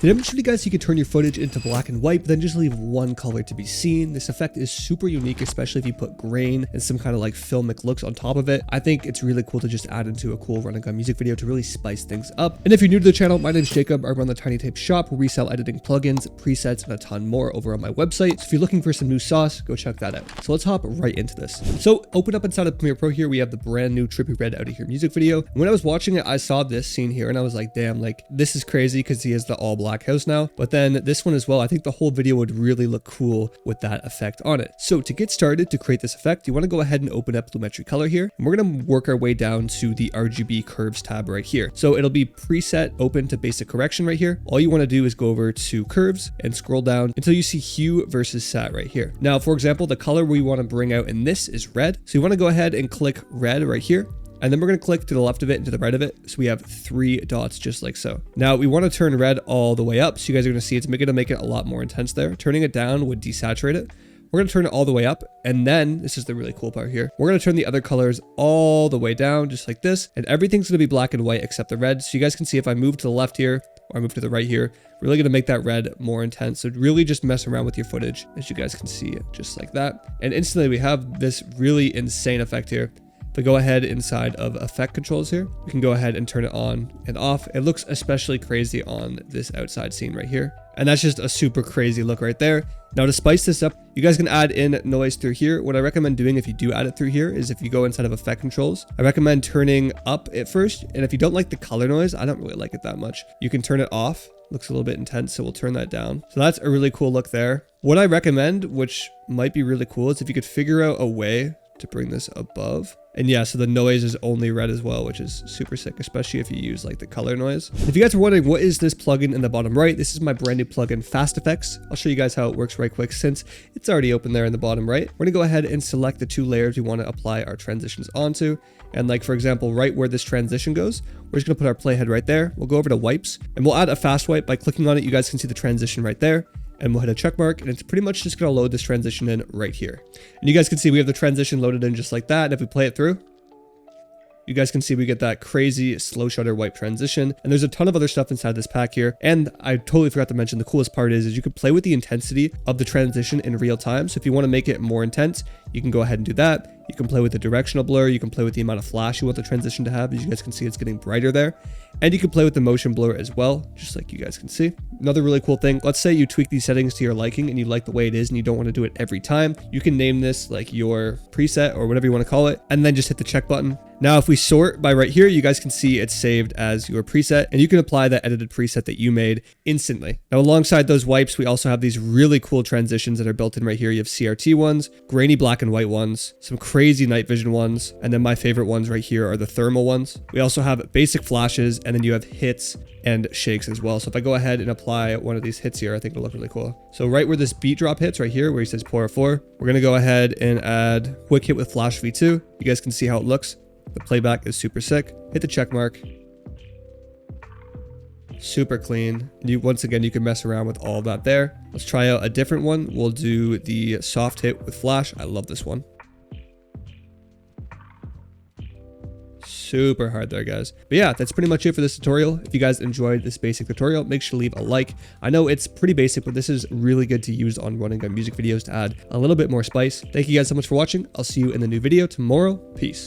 Did I mention to you guys you can turn your footage into black and white, but then just leave one color to be seen? This effect is super unique, especially if you put grain and some kind of like filmic looks on top of it. I think it's really cool to just add into a cool run and gun music video to really spice things up. And if you're new to the channel, my name is Jacob. I run the Tiny Tape shop where we sell editing plugins, presets, and a ton more over on my website. So if you're looking for some new sauce, go check that out. So let's hop right into this. So open up inside of Premiere Pro here, we have the brand new Trippy Red Out of Here music video. And when I was watching it, I saw this scene here and I was like, damn, like this is crazy because he has the all black house now. But then this one as well, I think the whole video would really look cool with that effect on it. So to get started, to create this effect, you want to go ahead and open up Lumetri Color here. And we're going to work our way down to the RGB curves tab right here. So it'll be preset open to basic correction right here. All you want to do is go over to curves and scroll down until you see hue versus sat right here. Now, for example, the color we want to bring out in this is red. So you want to go ahead and click red right here. And then we're going to click to the left of it and to the right of it. So we have 3 dots just like so. Now we want to turn red all the way up. So you guys are going to see it's going to make it a lot more intense there. Turning it down would desaturate it. We're going to turn it all the way up. And then this is the really cool part here. We're going to turn the other colors all the way down just like this. And everything's going to be black and white except the red. So you guys can see if I move to the left here or I move to the right here, really going to make that red more intense. So really just mess around with your footage as you guys can see it just like that. And instantly we have this really insane effect here. To go ahead inside of effect controls here, we can go ahead and turn it on and off. It looks especially crazy on this outside scene right here. And that's just a super crazy look right there. Now to spice this up, you guys can add in noise through here. What I recommend doing if you do add it through here is if you go inside of effect controls, I recommend turning up at first. And if you don't like the color noise, I don't really like it that much. You can turn it off. Looks a little bit intense, so we'll turn that down. So that's a really cool look there. What I recommend, which might be really cool, is if you could figure out a way to bring this above. And yeah, so the noise is only red as well, which is super sick, especially if you use like the color noise. If you guys are wondering what is this plugin in the bottom right, this is my brand new plugin FastFX. I'll show you guys how it works right quick since it's already open there in the bottom right. We're gonna go ahead and select the 2 layers we want to apply our transitions onto. And like, for example, right where this transition goes, we're just gonna put our playhead right there. We'll go over to wipes and we'll add a fast wipe. By clicking on it, you guys can see the transition right there. And we'll hit a check mark and it's pretty much just going to load this transition in right here. And you guys can see we have the transition loaded in just like that. And if we play it through, you guys can see we get that crazy slow shutter wipe transition. And there's a ton of other stuff inside this pack here. And I totally forgot to mention the coolest part is you can play with the intensity of the transition in real time. So if you want to make it more intense, you can go ahead and do that. You can play with the directional blur. You can play with the amount of flash you want the transition to have. As you guys can see, it's getting brighter there. And you can play with the motion blur as well, just like you guys can see. Another really cool thing, let's say you tweak these settings to your liking and you like the way it is and you don't want to do it every time. You can name this like your preset or whatever you want to call it, and then just hit the check button. Now, if we sort by right here, you guys can see it's saved as your preset and you can apply that edited preset that you made instantly. Now, alongside those wipes, we also have these really cool transitions that are built in right here. You have CRT ones, grainy black and white ones, some crazy night vision ones, and then my favorite ones right here are the thermal ones. We also have basic flashes, and then you have hits and shakes as well. So if I go ahead and apply one of these hits here, I think it'll look really cool. So right where this beat drop hits right here, where he says pour 4, we're going to go ahead and add quick hit with flash V2. You guys can see how it looks. The playback is super sick. Hit the check mark. Super clean. And once again, you can mess around with all of that there. Let's try out a different one. We'll do the soft hit with flash. I love this one. Super hard there, guys. But yeah, that's pretty much it for this tutorial. If you guys enjoyed this basic tutorial, make sure to leave a like. I know it's pretty basic, but this is really good to use on running gun music videos to add a little bit more spice. Thank you guys so much for watching. I'll see you in the new video tomorrow. Peace.